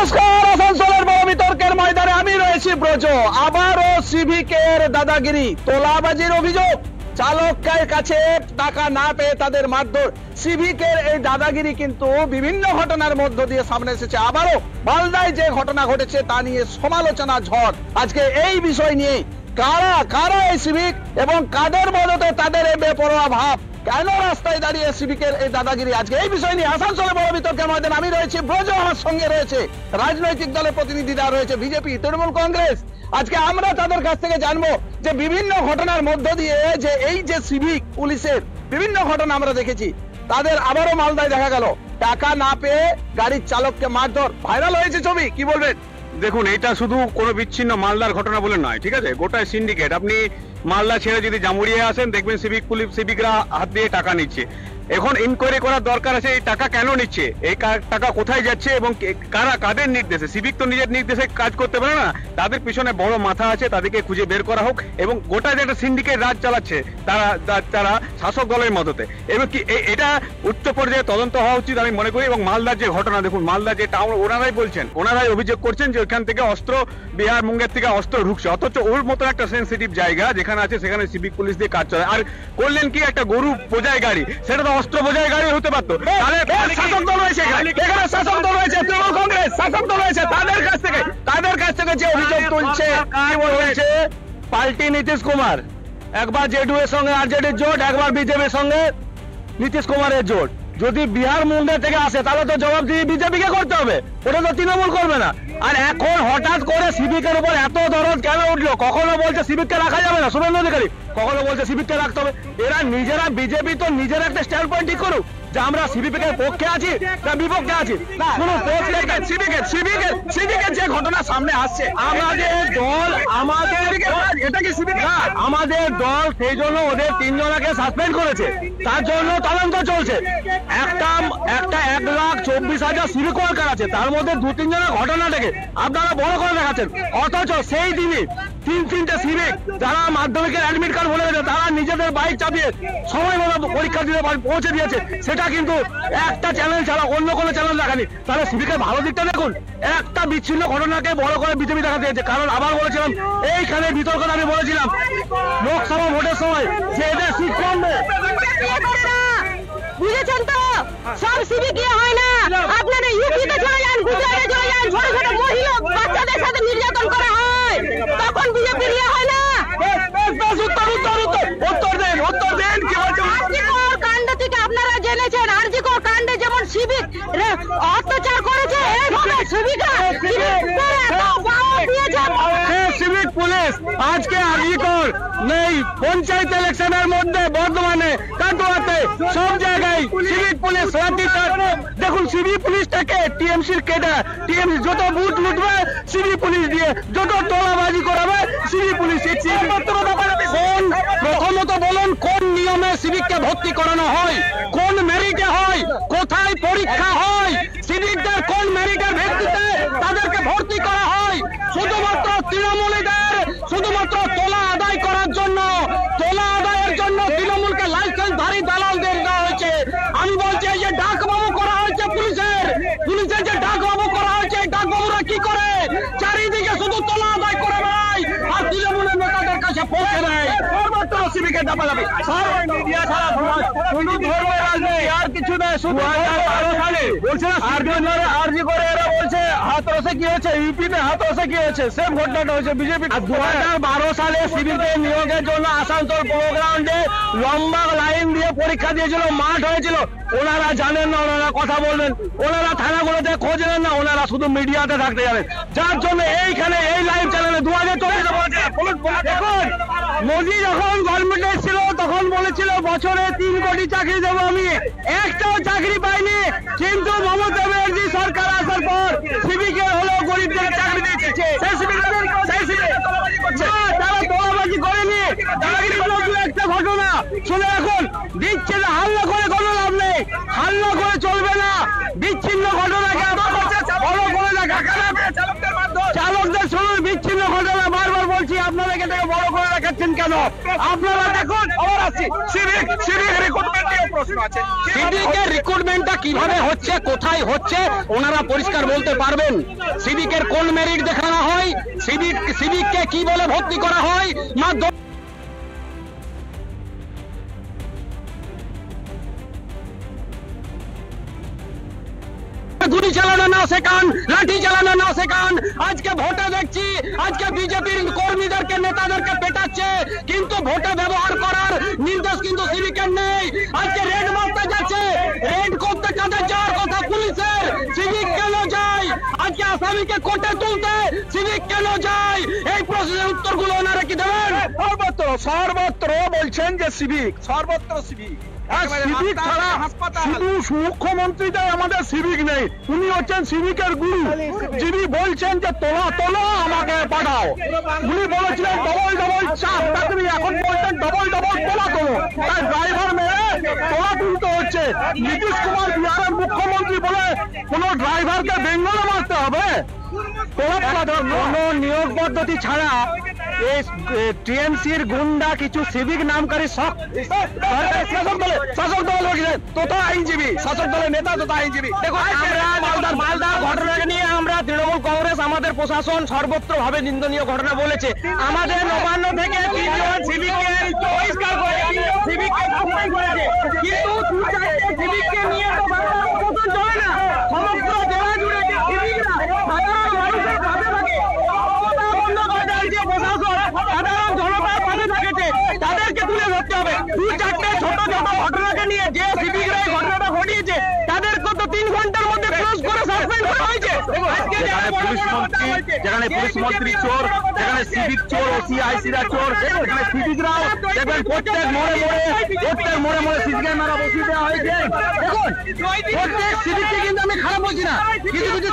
নমস্কার, আসানসোলের বড় বিতর্কের ময়দানে আমি রয়েছি ব্রজ। আবারও সিভিকের দাদাগিরি, তোলাবাজির অভিযোগ, চালকের কাছে টাকা না পেয়ে তাদের মারধর। সিভিকের এই দাদাগিরি কিন্তু বিভিন্ন ঘটনার মধ্য দিয়ে সামনে এসেছে। আবারও মালদায় যে ঘটনা ঘটেছে তা নিয়ে সমালোচনা ঝড়। আজকে এই বিষয় নিয়ে কারা এই সিভিক এবং কাদের মদতে তাদের এই বেপরোয়া ভাব, কেন রাস্তায় দাঁড়িয়ে সিভিকের এই দাদাগিরি, আজকে এই বিষয় নিয়ে আসানসোলের বড় বিতর্কের ময়দানে আমি রয়েছি ব্রজ। আমার সঙ্গে রয়েছে রাজনৈতিক দলের প্রতিনিধিরা, রয়েছে বিজেপি, তৃণমূল কংগ্রেস। আজকে আমরা তাদের কাছ থেকে জানবো যে বিভিন্ন ঘটনার মধ্য দিয়ে যে এই যে সিভিক পুলিশের বিভিন্ন ঘটনা আমরা দেখেছি, তাদের আবারও মালদায় দেখা গেল টাকা না পেয়ে গাড়ির চালককে মারধর। ভাইরাল হয়েছে ছবি, কি বলবেন? দেখুন, এটা শুধু কোনো বিচ্ছিন্ন মালদার ঘটনা বলে নয়, ঠিক আছে, গোটায় সিন্ডিকেট। আপনি মালদা ছেড়ে যদি জামুড়িয়ে আসেন, দেখবেন সিভিকরা হাত দিয়ে টাকা নিচ্ছে। এখন ইনকোয়ারি করার দরকার আছে, এই টাকা কেন নিচ্ছে, এই টাকা কোথায় যাচ্ছে এবং কাদের নির্দেশে। সিভিক তো নিজের নির্দেশে কাজ করতে পারে না, তাদের পিছনে বড় মাথা আছে, তাদেরকে খুঁজে বের করা হোক। এবং গোটা যে একটা সিন্ডিকেট রাজ চালাচ্ছে তারা শাসক দলের মদতে, এবং কি এটা উচ্চ পর্যায়ে তদন্ত হওয়া উচিত আমি মনে করি। এবং মালদার যে ঘটনা দেখুন, মালদার যে টাউন, ওনারাই অভিযোগ করছেন যে ওইখান থেকে অস্ত্র, বিহার মুঙ্গের থেকে অস্ত্র ঢুকছে, অথচ ওর মতো একটা সেন্সিটিভ জায়গা যেখানে আছে সেখানে সিভিক পুলিশ দিয়ে কাজ চলে। আর করলেন কি, একটা গরু বোঝাই গাড়ি, সেটা তো অস্ত্র বোঝাই গাড়ি হতে পারতো। শাসক দল রয়েছে এখানে, শাসক দল রয়েছে, তৃণমূল কংগ্রেস শাসক দল রয়েছে, তাদের কাছ থেকে যে অভিযোগ তুলছে, বলছে পাল্টি নীতিশ কুমার, একবার জেডিইউ এর সঙ্গে আরজেডির জোট, একবার বিজেপির সঙ্গে নীতিশ কুমারের জোট। যদি বিহার মুন্ডা থেকে আসে তাহলে তো জবাব দিয়ে বিজেপিকে করতে হবে, ওটা তো তৃণমূল করবে না। আর এখন হঠাৎ করে সিভিকের উপর এত দরদ কেন উঠলো? কখনো বলছে সিভিককে রাখা যাবে না শুভেন্দু অধিকারী, কখনো বলছে সিভিককে রাখতে হবে। এরা নিজেরা, বিজেপি তো নিজেরা একটা স্ট্যান্ড পয়েন্ট ঠিক করুক যে আমরা সিভিকের পক্ষে আছি না বিপক্ষে আছি। সিভিকের যে ঘটনা সামনে আসছে, আমাদের দল সেই জন্য ওদের 3 জনকে সাসপেন্ড করেছে, তার জন্য তদন্ত চলছে। একটা 1,24,000 সিভিক ওয়ার্কার আছে, তার মধ্যে 2-3 জনের ঘটনাটাকে আপনারা বড় করে দেখাচ্ছেন। অথচ সেই দিনই 3-3টে সিভিক যারা মাধ্যমিকের অ্যাডমিট কার্ড বলে গেছে, তারা নিজেদের বাইক চাপিয়ে সময় মতো পরীক্ষা দিতে পৌঁছে দিয়েছে। সেটা কিন্তু একটা চ্যানেল ছাড়া অন্য কোনো চ্যানেল দেখানি। তাহলে সিভিকের ভালো দিকটা দেখুন, একটা বিচ্ছিন্ন ঘটনাকে বড় করে বিজেপি দেখাতে হয়েছে। কারণ আবার বলেছিলাম, এইখানে বিতর্কটা আমি বলেছিলাম লোকসভা ভোটের সময় যে এদের সিট কমবে, বুঝেছেন তো? সব সিভিক হয় না, আপনারা ইউপিতে চলে যান, গুজরাটে চলে যান, ছোট ছোট মহিলা বাচ্চাদের সাথে নির্যাতন করা হয়, তখন বিজেপি নিয়ে হয় না। উত্তর দেন কি বলছেন? আরজিকর কাণ্ড থেকে আপনারা জেনেছেন, আরজিকর কাণ্ডে যেমন সিভিক অত্যাচার করেছে, এইভাবে সিভিকরা সিভিক পুলিশ আজকে আরজিকর নেই। পঞ্চায়েত ইলেকশনের মধ্যে বর্ধমানে, কাটোয়াতে, সব জায়গায় সিভিক পুলিশ। দেখুন, সিভিক পুলিশটাকে টিএমসির কেটা, টিএমসি যত বুথ লুটবে সিভিক পুলিশ দিয়ে, যত তোলাবাজি করাবে সিভিক পুলিশ। প্রথমত বলুন, কোন নিয়মে সিভিককে ভর্তি করানো হয়, কোন মেরিটে হয়, কোথায় পরীক্ষা হয়, সিভিকদের কোন মেরিটের ভিত্তিতে তাদেরকে ভর্তি করা হয়? শুধুমাত্র তৃণমূলীদের, শুধুমাত্র তোলা আদায় করার জন্য, তোলা আদায়ের জন্য তৃণমূলকে লাইসেন্সধারী দালালদের দেওয়া হয়েছে। আমি বলছি, এই যে ডাকবাবু করা হয়েছে পুলিশের যে ডাকবাবু করা হয়েছে, এই ডাকবাবুরা কি করে? চারিদিকে শুধু তোলা আদায় করে নেয় আর তৃণমূলের নেতাদের কাছে পৌঁছে দেয়। সিভিকের দাপাদাপি মিডিয়া ছাড়া কোনো ধর্মের রাজনীতি আর কিছু নয়। শুধু 2012 সালে বলছে আরজি করে এরা বলছে হাতরসে কি হয়েছে, ইউপিতে হাতরসে কি হয়েছে, সেম ঘটনাটা হয়েছে বিজেপি। 2012 সালে সিভিকের নিয়োগের জন্য আসানসোল প্রোগ্রাউন্ডে লম্বা লাইন দিয়ে পরীক্ষা দিয়েছিল, মাঠ হয়েছিল। ওনারা জানেন না, ওনারা কথা বলবেন, ওনারা থানাগুলোতে খোঁজ নেন না, ওনারা শুধু মিডিয়াতে থাকতে যাবেন। যার জন্য এইখানে এই লাইভ চ্যানেলে 2024 বলছে। দেখুন, মোদী যখন গভর্নমেন্টে ছিল তখন বলেছিল বছরে 3 কোটি চাকরি দেবো আমি, একটাও চাকরি পাইনি। কিন্তু মমতা ব্যানার্জি সরকার আসার পর সিভিকের হলেও গরিবদের চাকরি দিয়েছে। তারা তোলাবাজি করেনি, একটা ঘটনা শুনে এখন দিচ্ছে যে হাল্লা করে কোনো লাভ নেই, হাল্লা করে চলবে না। বিচ্ছিন্ন ঘটনাকে বড় করে দেখা, চালকদের শুনুন, বিচ্ছিন্ন ঘটনা বারবার বলছি আপনাদেরকে, বড় করে রাখার যাচ্ছেন কেন? আপনারা দেখুন, খবর আছে সিভিক রিক্রুটমেন্ট নিয়ে প্রশ্ন আছে। সিভিকের রিক্রুটমেন্টটা কিভাবে হচ্ছে, কোথায় হচ্ছে, ওনারা পরিষ্কার বলতে পারবেন। সিভিকের কোন মেরিট দেখানো হয়, সিভিককে কি বলে ভর্তি করা হয়, গুলি চালানো না শেখান, লাঠি চালানো না শেখান। আজকে ভোটে দেখছি আজকে বিজেপির কর্মীদেরকে নেতাদেরকে পেটাচ্ছে, কিন্তু ভোটে ব্যবহার করার নির্দেশ কিন্তু সিভিকের নেই। আজকে রেড মারতে যাচ্ছে, রেড করতে কাদের যাওয়ার কথা পুলিশের, সিভিক কেন যায়? আজকে আসামিকে কোর্টে তুলতে সিভিক কেন যায়? এই প্রশ্নের উত্তরগুলো ওনারা কি দেবেন? সর্বত্র বলছেন যে সিভিক, সর্বত্র সিভিক। সিভিক ছাড়া শুধু মুখ্যমন্ত্রীটাই আমাদের সিভিক নেই, উনি হচ্ছেন সিভিকের গুরু। যিনি বলছেন যে তোলা তোলা আমাকে পাঠাও, উনি বলেছিলেন ডবল ডবল চাপ, তাকে এখন বলছেন ডবল ডবল তোলা তোলো। তাই ড্রাইভার মেরে তোলা তুলতে হচ্ছে। নীতিশ কুমার বিহারের মুখ্যমন্ত্রী বলে কোন ড্রাইভারকে বেঙ্গলে মারতে হবে? কোন নিয়োগ পদ্ধতি ছাড়া এই টিএমসির গুন্ডা কিছু সিভিক নামকারী শাসক দল তথা আইনজীবী, শাসক দলের নেতা তথা আইনজীবী। দেখো, মালদার ঘটনাকে নিয়ে আমরা তৃণমূল কংগ্রেস, আমাদের প্রশাসন সর্বত্র ভাবে নিন্দনীয় ঘটনা বলেছে। আমাদের নবান্ন থেকে তিনজন সিভিককে বহিষ্কার করে সিভিককে সাসপেন্ড করেছে, কিন্তু সিভিককে নিয়ে তো বাংলা প্রশাসন চলে না। সমগ্র জেলা জুড়ে যে সিভিকরা সাধারণ মানুষের পাশে থাকে, বন্ধ করে দেয় যে প্রশাসন সাধারণ জনতার পাশে থাকেছে, তাদেরকে তুলে ধরতে হবে। দু চারটে ছোট ছোট ঘটনাকে নিয়ে যে সিভিকরা এই ঘটনাটা ঘটিয়েছে তাদেরকে তো 3 ঘন্টার মধ্যে ক্লোজ করে সাসপেন্ড করা হয়েছে। যেখানে পুলিশ মন্ত্রী চোর, যেখানে সিভিক চোর, ওসি আইসিরা চোর, সেখানে সিভিকরাও দেখবেন প্রত্যেক মোড়ে মোড়ে সিভিকের মারা বসিয়ে দেওয়া হয়েছে। দেখুন, প্রত্যেক সিভিককে কিন্তু আমি খারাপ বলছি না, কিছু কিছু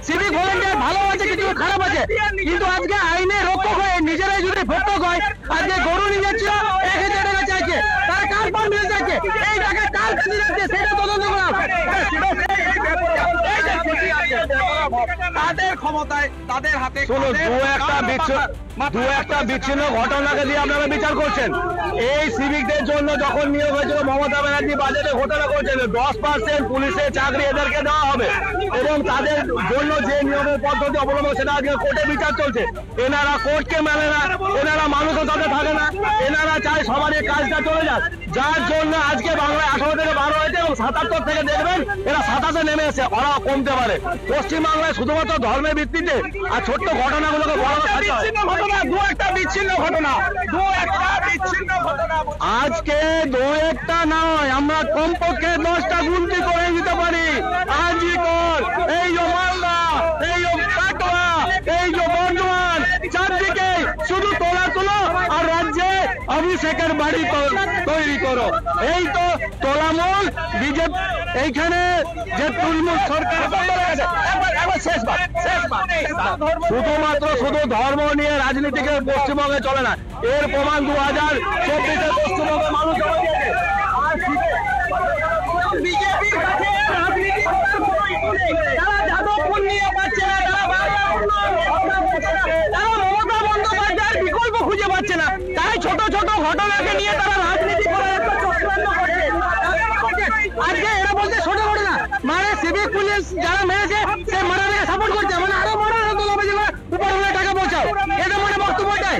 সিভিক ভলেন্টিয়ার ভালো আছে, কিছু খারাপ আছে, কিন্তু আজকে আইনে রক্ষক হয়ে নিজেরাই যদি ভক্ষক হয়, আজকে গরু নিয়ে যাচ্ছিল 1000 টাকা চাইছে, তারা কার পারমিশন চাইছে, এই টাকা কার কাছে যাচ্ছে সেটা তদন্ত করা। তাদের ক্ষমতায়, তাদের হাতে দু একটা বিচ্ছিন্ন ঘটনাকে দিয়ে আপনারা বিচার করছেন। এই সিভিকদের জন্য যখন নিয়োগ হয়েছিল মমতা ব্যানার্জি বাজেটে ঘোষণা করেছেন 10% পুলিশের চাকরি এদেরকে দেওয়া হবে, এবং তাদের জন্য যে নিয়োগের পদ্ধতি অবলম্বন সেটা আজকে কোর্টে বিচার চলছে। এনারা কোর্টকে মানে না, এনারা মানুষও তাদের থাকে না, এনারা চায় সবারই কাজটা চলে যাক, যার জন্য আজকে বাংলায় 18 থেকে 12 হয়েছে এবং 77 থেকে দেখবেন এরা 27-এ নেমে এসে ওরাও কমতে পারে। পশ্চিমবাংলায় শুধুমাত্র ধর্মের ভিত্তিতে আর ছোট্ট ঘটনাগুলোকে বড় আজকে 2-1টা নয়, আমরা কমপক্ষে 10টা গুনতি করে দিতে পারি। আজিকর, এই যে মালদা, এই যে কাটোয়া, এই যে বর্ধমান, চারদিকে শুধু তোলা তোলো আর রাজ্যে অভিষেকের বাড়ি তৈরি করো। এই তো তোলামূল বিজেপি। এইখানে যে তৃণমূল সরকার শুধুমাত্র শুধু ধর্ম নিয়ে রাজনীতিকে পশ্চিমবঙ্গে চলে না, এর প্রমাণ 2024-এ পশ্চিমবঙ্গের মানুষ বিজেপির কাছে রাজনীতি তারা যাদবপুর নিয়ে পাচ্ছে না, তারা মমতা বন্দ্যোপাধ্যায়ের বিকল্প খুঁজে পাচ্ছে না, তাই ছোট ছোট ঘটনাকে নিয়ে তারা রাজনীতি করে আজকে এরা বলছে ছোট ঘটনা মানে সিভিক পুলিশ যারা মেরেছে সে মারাকে সাপোর্ট করছে, মানে আরো বড় উপরে টাকা পৌঁছাও, এটা মানে বক্তব্যটাই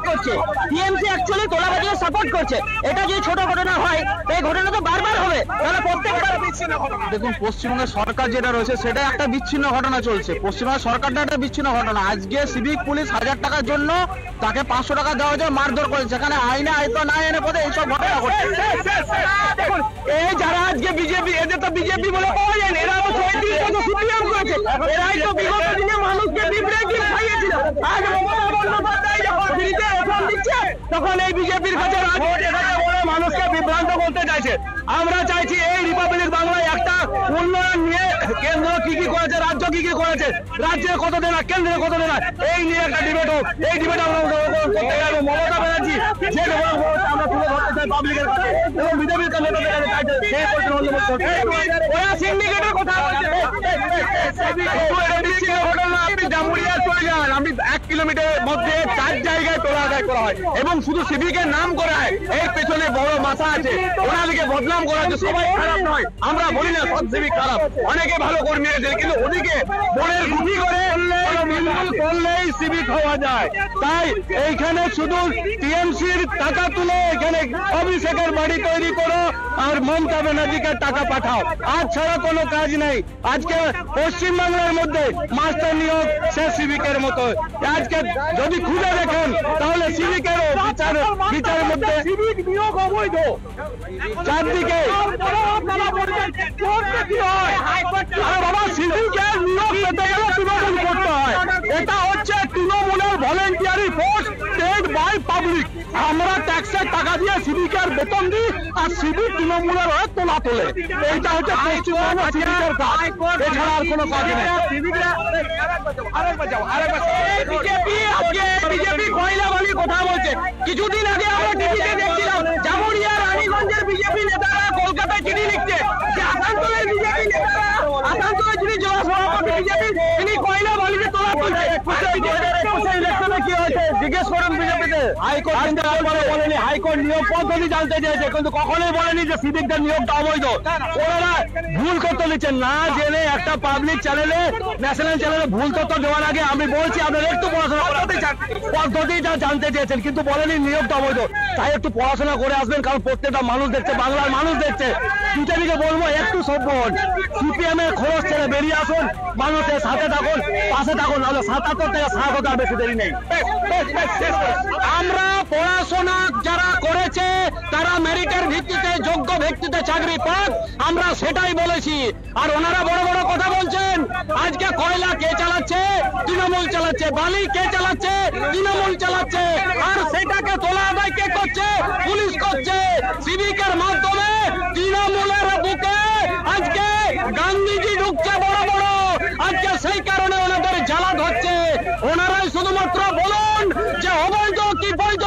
করছে। টিএমসি অ্যাকচুয়ালি তোলাবাজি সাপোর্ট করছে। এটা যদি ছোট ঘটনা হয় এই ঘটনা তো বারবার হবে, তাহলে প্রত্যেকবার বিচ্ছিন্ন ঘটনা। দেখুন, পশ্চিমবঙ্গের সরকার যেটা রয়েছে সেটা একটা বিচ্ছিন্ন ঘটনা চলছে, পশ্চিমবঙ্গের সরকারটা একটা বিচ্ছিন্ন ঘটনা। আজকে সিভিক পুলিশ 1000 টাকার জন্য তাকে 500 টাকা দেওয়া হয়েছে, মারধর করেছে, সেখানে আইনে আয়ত্ত না এনে পদে এইসব ঘটনা ঘটছে। দেখুন, এই যারা আজকে বিজেপি, এদের তো বিজেপি বলে পাওয়া যায় না, এরা তো 36 সিপিএম করেছে, এরাই তো বিগত দিনে মানুষকে বিভ্রান্তি খাইয়েছিল। আজ মমতা বন্দ্যোপাধ্যায় যখন ফ্রিতে রেশন দিচ্ছে তখন এই বিজেপির কাছে মানুষকে বিভ্রান্ত করতে চাইছে। আমরা চাইছি এই রিপাবলিক বাংলায় একটা উন্নয়ন নিয়ে কেন্দ্র কি কি করেছে, রাজ্য কি কি করেছে, রাজ্যে কত দেনা, কেন্দ্রে কত দেনা, এই নিয়ে একটা ডিবেট হোক। এই ডিবেট আমরা করতে চাইবো। মমতা ব্যানার্জি যে আমরা তুলে ধরতে চাই পাবলিকের কাছে এবং বিজেপির কাছে ওরা সিন্ডিকেটের কথা বলছে। আপনি জামুরিয়া চলে যান, আপনি 1 কিলোমিটারের মধ্যে 4 জায়গায় তোলা আদায় করা হয় এবং শুধু সিভিকের নাম করা হয়। এর পেছনে বড় মাথা আছে, ওনাদেরকে বদনাম করা হচ্ছে। সবাই খারাপ নয়, আমরা বলি না সব সিভিক খারাপ, অনেকে ভালো কর্মী আছে, কিন্তু ওদিকে বনের গুটি করে করলেই সিভিক হওয়া যায়। তাই এইখানে শুধু টিএমসির টাকা তুলে এখানে অভিষেকের বাড়ি তৈরি করো আর মমতা ব্যানার্জিকে টাকা পাঠাও, আজ ছাড়া কোনো কাজ নেই। আজকে পশ্চিমবাংলার মধ্যে মাস্টার নিয়োগ সে সিভিকের মতো। আজকে যদি খুঁজে দেখেন তাহলে সিভিকেরও বিচারের মধ্যে সিভিক নিয়োগ অবৈধ চারদিকে। বাবা সিভিকের নিয়োগ পেতে গেলে তৃণমূল করতে হয়, এটা হচ্ছে তৃণমূলের voluntary force paid by public. আমরা ট্যাক্সের টাকা দিয়ে সিভিকের বেতন দিই আর সিভিক তৃণমূলের হয়ে তোলা তোলে। এইটা হচ্ছে পশ্চিমবঙ্গ সিভিকের কাজ, এছাড়া আর কোনো কাজ নেই। বিজেপি কয়লা বলি কথা বলছে। কিছুদিন আগে আমরা টিভিতে দেখছিলাম জামুরিয়া রানীগঞ্জের বিজেপি নেতারা কলকাতায় চিঠি লিখছে যে আসানসোলের বিজেপি নেতারা, আসানসোলের যিনি জেলা সভাপতি বিজেপি, তিনি কয়লা বলিতে তোলা তুলছে। ইলেকশনে কি হয়েছে জিজ্ঞেস করুন বিজেপিতে। হাইকোর্ট বলেনি, হাইকোর্ট নিয়োগ পদ্ধতি জানতে চেয়েছে, কিন্তু কখনোই বলেনি যে সিভিকদের নিয়োগটা অবৈধ। ওনারা ভুল করতে নিচ্ছেন না জেনে। একটা পাবলিক চ্যানেলে, ন্যাশনাল চ্যানেলে ভুল তথ্য দেওয়ার আগে আমি বলছি আপনারা একটু পড়াশোনা পদ্ধতিটা জানতে চেয়েছেন, কিন্তু বলেনি নিয়োগটা অবৈধ। তাই একটু পড়াশোনা করে আসবেন, কারণ প্রত্যেকটা মানুষ দেখছে, বাংলার মানুষ দেখছে। বিজেপিকে বলবো একটু সভ্য হন, সিপিএম এর খরচ ছেড়ে বেরিয়ে আসুন, মানুষের সাথে থাকুন, পাশে থাকুন, নাহলে 77 থেকে 60 আর বেশি দেরি নেই। আমরা পড়াশোনা যারা করেছে তারা মেরিটের ভিত্তিতে, যোগ্য ভিত্তিতে চাকরি পাক, আমরা সেটাই বলেছি। আর ওনারা বড় বড় কথা বলছেন। আজকে কয়লা কে চালাচ্ছে? তৃণমূল চালাচ্ছে। বালি কে চালাচ্ছে? তৃণমূল চালাচ্ছে। আর সেটাকে তোলা আদায় কে করছে? পুলিশ করছে। সিভিকের মাধ্যমে তৃণমূলের বুকে আজকে গান্ধীজি ঢুকছে বড় বড়। আজকে সেই কারণে ওনাদের জ্বালা ধরছে। ওনারাই শুধুমাত্র বলুন যে অবৈধ কি বৈধ,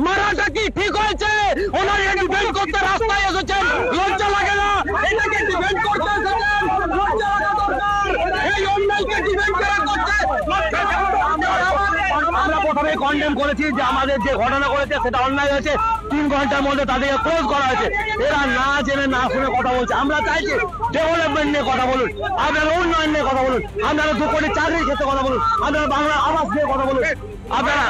মারাটা কি ঠিক হয়েছে। ওনারা ডিফেন্ড করতে রাস্তায় এসেছেন, লজ্জা লাগে না? এটাকে ডিফেন্ড করতে এসেছেন, লজ্জা লাগা দরকার। এই অন্যায়কে ডিফেন্ড করা করছে। আমরা প্রথমে কন্ডেম করেছি যে আমাদের যে ঘটনা করেছে সেটা অন্যায় হয়েছে। 3 ঘন্টার মধ্যে তাদেরকে ক্লোজ করা হয়েছে। এরা না জেনে না শুনে কথা বলছে। আমরা চাইছি ডেভেলপমেন্ট নিয়ে কথা বলুন, আপনারা উন্নয়ন নিয়ে কথা বলুন, আপনারা 2 কোটি চাকরির ক্ষেত্রে কথা বলুন, আপনারা বাংলা আবাস নিয়ে কথা বলুন। আপনারা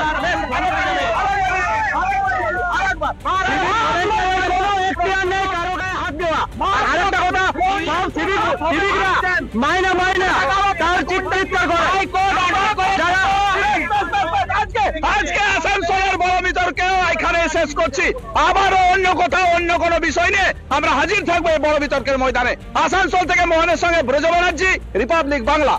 আরেকটা কথা, সব সিভিকরা মাইনা তার চিৎকার করে। আজকে আসানসোলের বড় বিতর্কেও এখানে শেষ করছি। আবারও অন্য কোথাও অন্য কোনো বিষয় নিয়ে আমরা হাজির থাকবো এই বড় বিতর্কের ময়দানে। আসানসোল থেকে মোহনের সঙ্গে ব্রজ ব্যানার্জি, রিপাবলিক বাংলা।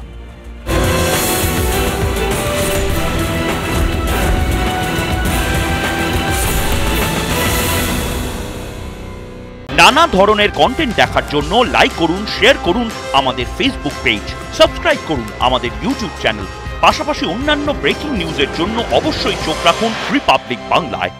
নানা ধরনের কন্টেন্ট দেখার জন্য লাইক করুন, শেয়ার করুন আমাদের ফেসবুক পেজ, সাবস্ক্রাইব করুন আমাদের ইউটিউব চ্যানেল। পাশাপাশি অন্যান্য ব্রেকিং নিউজের জন্য অবশ্যই চোখ রাখুন রিপাবলিক বাংলায়।